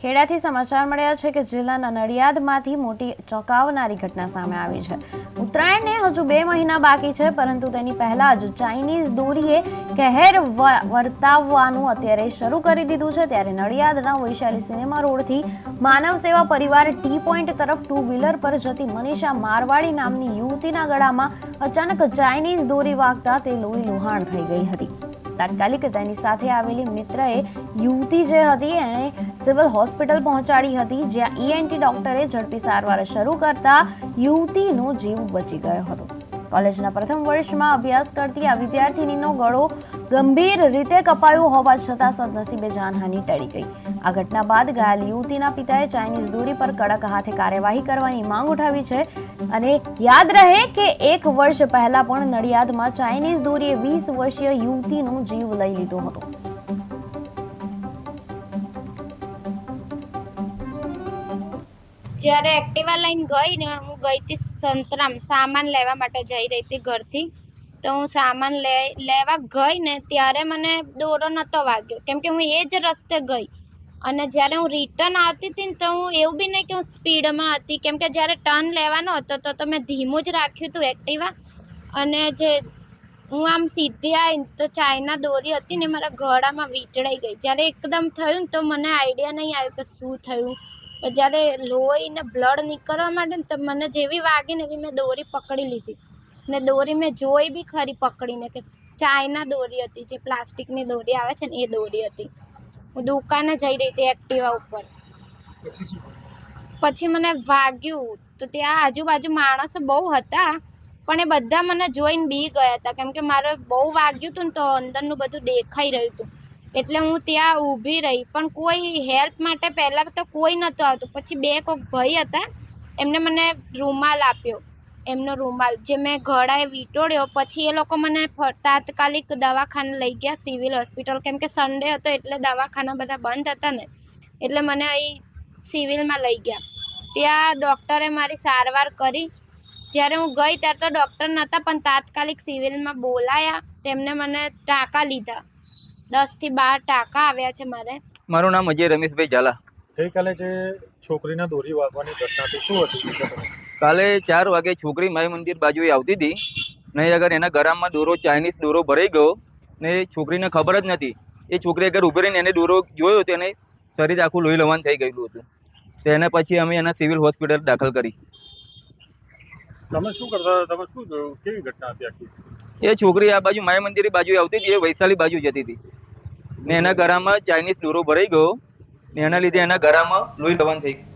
ખેડાથી સમાચાર મળ્યા છે કે જિલ્લાના નડિયાદમાંથી મોટી ચોંકાવનારી ઘટના સામે આવી છે। ઉત્તરાયણને હજુ 2 મહિના બાકી છે, પરંતુ તેની પહેલા જ ચાઇનીઝ દોરીએ કહેર વર્તાવવાનું અત્યારે શરૂ કરી દીધું છે। ત્યારે નડિયાદના વૈશાલી સિનેમા રોડથી માનવ સેવા પરિવાર ટી પોઈન્ટ તરફ 2 વ્હીલર પર જતી મનીષા મારવાડી નામની યુવતીના ગળામાં અચાનક ચાઇનીઝ દોરી વાગતા તે લોહી લુહાણ થઈ ગઈ હતી। તાત્કાલિક તેની સાથે આવેલી મિત્રએ યુવતી જે હતી એણે સિવિલ હોસ્પિટલ પહોંચાડી હતી, જ્યાં ઈએનટી ડોક્ટરે ઝડપી સારવાર શરૂ કરતા યુવતીનો જીવ બચી ગયો હતો। કોલેજના પ્રથમ વર્ષમાં અભ્યાસ કરતી આ વિદ્યાર્થીનીનો ગળો ગંભીર રીતે કપાયો હોવા છતાં સદનસીબે જાનહાનિ ટળી ગઈ। આ ઘટના બાદ ઘાયલ યુવતીના પિતાએ ચાઇનીઝ દોરી પર કડક હાથે કાર્યવાહી કરવાની માંગ ઉઠાવી છે। અને યાદ રહે કે 1 વર્ષ પહેલા પણ નડિયાદમાં ચાઇનીઝ દોરીએ 20 વર્ષીય યુવતીનો જીવ લઈ લીધો હતો। જ્યારે એક્ટિવા લઈને ગઈ ને હું ગઈ હતી સંતરામ સામાન લેવા માટે જઈ રહી હતી ઘરથી, તો હું સામાન લેવા ગઈ ને ત્યારે મને દોરો નહોતો વાગ્યો, કેમ કે હું એ જ રસ્તે ગઈ। અને જ્યારે હું રિટર્ન આવતી હતી ને તો હું એવું બી નહીં કે હું સ્પીડમાં હતી, કેમ કે જ્યારે ટર્ન લેવાનો હતો તો મેં ધીમું જ રાખ્યું હતું એક્ટિવા। અને જે હું આમ સીધી આવી તો ચાઇના દોરી હતી ને મારા ગળામાં વીંટળાઈ ગઈ। જ્યારે એકદમ થયું ને તો મને આઈડિયા નહીં આવ્યો કે શું થયું। જ્યારે લોહી ને બ્લડ નીકળવા માંડે ને તો મને જેવી વાગી ને એવી મેં દોરી પકડી લીધી ને દોરી મેં જોઈ બી ખરી પકડીને કે ચાઇના દોરી હતી, જે પ્લાસ્ટિકની દોરી આવે છે ને એ દોરી હતી। હું દુકાને જઈ રહી હતી એક્ટિવા ઉપર, પછી મને વાગ્યું તો ત્યાં આજુબાજુ માણસો બહુ હતા, પણ એ બધા મને જોઈને બી ગયા હતા, કેમ કે મારે બહુ વાગ્યું હતું ને તો અંદરનું બધું દેખાઈ રહ્યું હતું। એટલે હું ત્યાં ઊભી રહી, પણ કોઈ હેલ્પ માટે પહેલાં તો કોઈ નહોતું આવતું। પછી 2 કોઈક ભાઈ હતા, એમને મને રૂમાલ આપ્યો, એમનો રૂમાલ જે મેં ગળાએ વીંટોળ્યો। પછી એ લોકો મને તાત્કાલિક દવાખાને લઈ ગયા, સિવિલ હોસ્પિટલ, કેમ કે સન્ડે હતો એટલે દવાખાના બધા બંધ હતા ને, એટલે મને અહીં સિવિલમાં લઈ ગયા। ત્યાં ડૉક્ટરે મારી સારવાર કરી। જ્યારે હું ગઈ ત્યારે તો ડૉક્ટર નહોતા, પણ તાત્કાલિક સિવિલમાં બોલાયા, તેમને મને ટાંકા લીધા। 10 થી 12 ટાંકા આવ્યા છે મારે। મારું નામ અજય રમેશભાઈ ઝાલા। ગઈકાલે જે છોકરીના દોરી વાગવાની ઘટના હતી, શું હતી? કાલે 4 વાગે છોકરી માય મંદિર બાજુએ આવતી હતી ને અગર એના ગળામાં દોરો ચાઇનીઝ દોરો ભરાઈ ગયો ને છોકરીને ખબર જ નથી। એ છોકરી અગર ઊભી રહીને એને દોરો જોયો તો એને શરીર આખું લોહી લવાન થઈ ગયેલું હતું। તો એને પછી અમે એના સિવિલ હોસ્પિટલ દાખલ કરી। તમે શું કરતા? તમે શું જોયું? કેવી ઘટના હતી આખી? એ છોકરી આ બાજુ માય મંદિર બાજુ આવતી હતી, એ વૈશાલી બાજુ જતી હતી ને એના ગળામાં ચાઇનીઝ દોરો ભરાઈ ગયો ને એના લીધે એના ગળામાં લોહી લવાન થઈ ગયું।